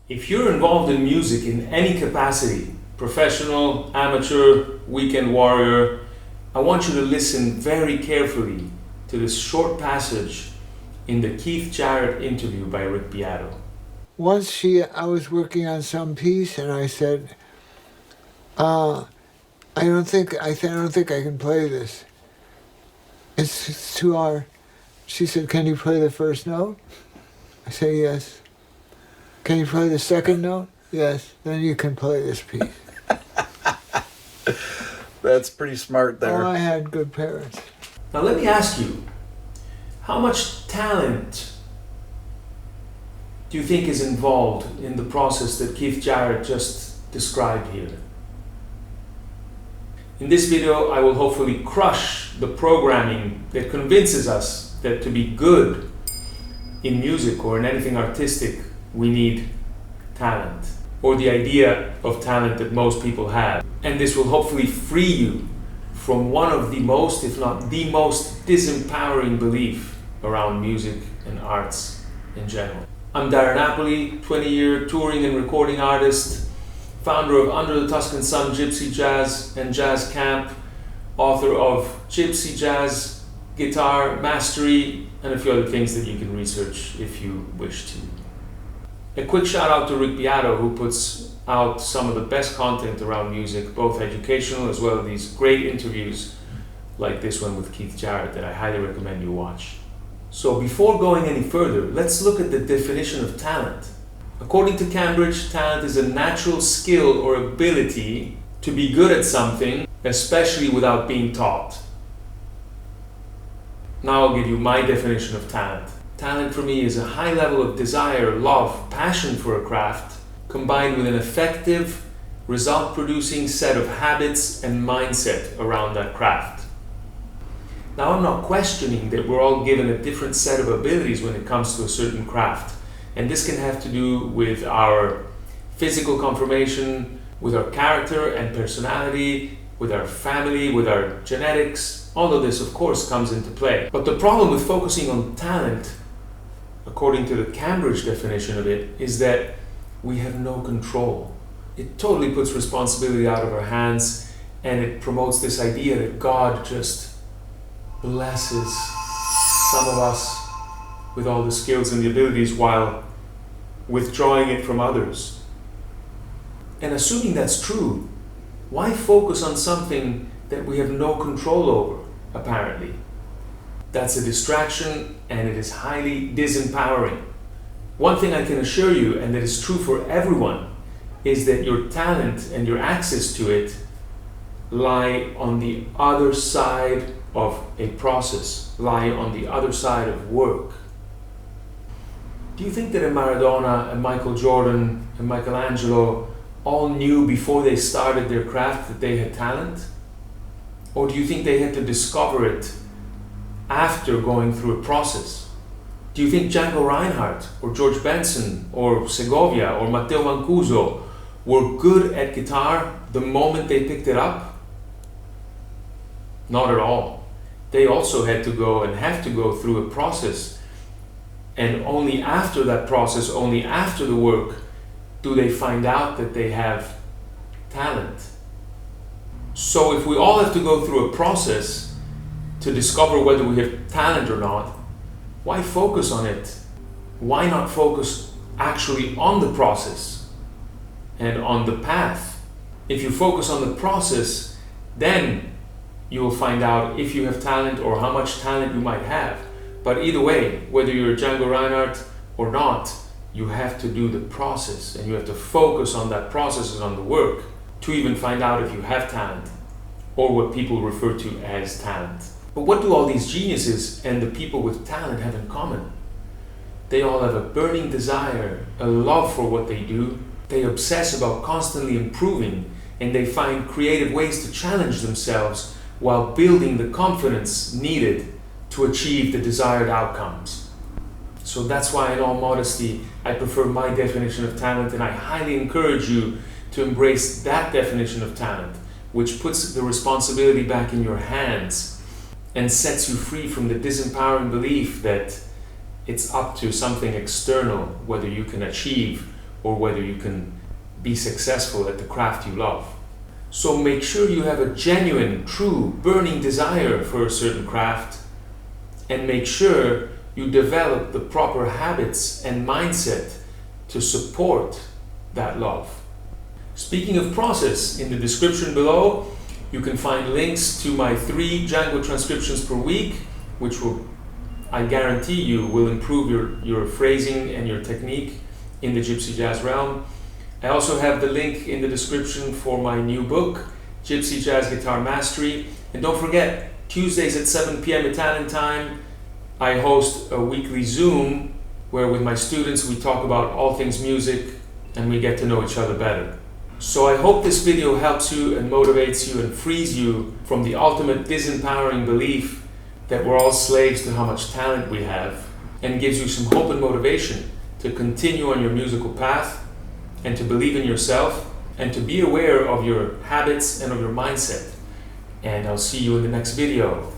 If you're involved in music in any capacity, professional, amateur, weekend warrior, I want you to listen very carefully to this short passage in the Keith Jarrett interview by Rick Beato. Once I was working on some piece and I said, I don't think I can play this. It's too hard. She said, can you play the first note? I say, yes. Can you play the second note? Yes. Then you can play this piece. That's pretty smart there. Oh, I had good parents. Now let me ask you, how much talent do you think is involved in the process that Keith Jarrett just described here? In this video, I will hopefully crush the programming that convinces us that to be good in music or in anything artistic, we need talent, or the idea of talent that most people have. And this will hopefully free you from one of the most, if not the most, disempowering belief around music and arts in general. I'm Dario Napoli, 20-year touring and recording artist, founder of Under the Tuscan Sun Gypsy Jazz and Jazz Camp, author of Gypsy Jazz, Guitar Mastery, and a few other things that you can research if you wish to. A quick shout out to Rick Beato, who puts out some of the best content around music, both educational as well as these great interviews like this one with Keith Jarrett that I highly recommend you watch. So before going any further, let's look at the definition of talent. According to Cambridge, talent is a natural skill or ability to be good at something, especially without being taught. Now I'll give you my definition of talent. Talent for me is a high level of desire, love, passion for a craft, combined with an effective, result-producing set of habits and mindset around that craft. Now I'm not questioning that we're all given a different set of abilities when it comes to a certain craft. And this can have to do with our physical conformation, with our character and personality, with our family, with our genetics. All of this, of course, comes into play. But the problem with focusing on talent, according to the Cambridge definition of it, is that we have no control. It totally puts responsibility out of our hands, and it promotes this idea that God just blesses some of us with all the skills and the abilities while withdrawing it from others. And assuming that's true, why focus on something that we have no control over, apparently? That's a distraction, and it is highly disempowering. One thing I can assure you, and that is true for everyone, is that your talent and your access to it lie on the other side of a process, lie on the other side of work. Do you think that a Maradona, a Michael Jordan, a Michelangelo all knew before they started their craft that they had talent? Or do you think they had to discover it after going through a process? Do you think Django Reinhardt or George Benson or Segovia or Matteo Mancuso were good at guitar the moment they picked it up? Not at all. They also had to go and have to go through a process. And only after that process, only after the work, do they find out that they have talent. So if we all have to go through a process to discover whether we have talent or not, why focus on it? Why not focus actually on the process and on the path? If you focus on the process, then you will find out if you have talent or how much talent you might have. But either way, whether you're Django Reinhardt or not, you have to do the process, and you have to focus on that process and on the work to even find out if you have talent, or what people refer to as talent. But what do all these geniuses and the people with talent have in common? They all have a burning desire, a love for what they do. They obsess about constantly improving, and they find creative ways to challenge themselves while building the confidence needed to achieve the desired outcomes. So that's why, in all modesty, I prefer my definition of talent, and I highly encourage you to embrace that definition of talent, which puts the responsibility back in your hands and sets you free from the disempowering belief that it's up to something external whether you can achieve or whether you can be successful at the craft you love. So make sure you have a genuine, true, burning desire for a certain craft, and make sure you develop the proper habits and mindset to support that love. Speaking of process, in the description below, you can find links to my 3 Django transcriptions per week, which will, I guarantee you, will improve your phrasing and your technique in the Gypsy Jazz realm. I also have the link in the description for my new book, Gypsy Jazz Guitar Mastery. And don't forget, Tuesdays at 7 p.m. Italian time, I host a weekly Zoom where with my students we talk about all things music and we get to know each other better. So I hope this video helps you and motivates you and frees you from the ultimate disempowering belief that we're all slaves to how much talent we have, and gives you some hope and motivation to continue on your musical path and to believe in yourself and to be aware of your habits and of your mindset. And I'll see you in the next video.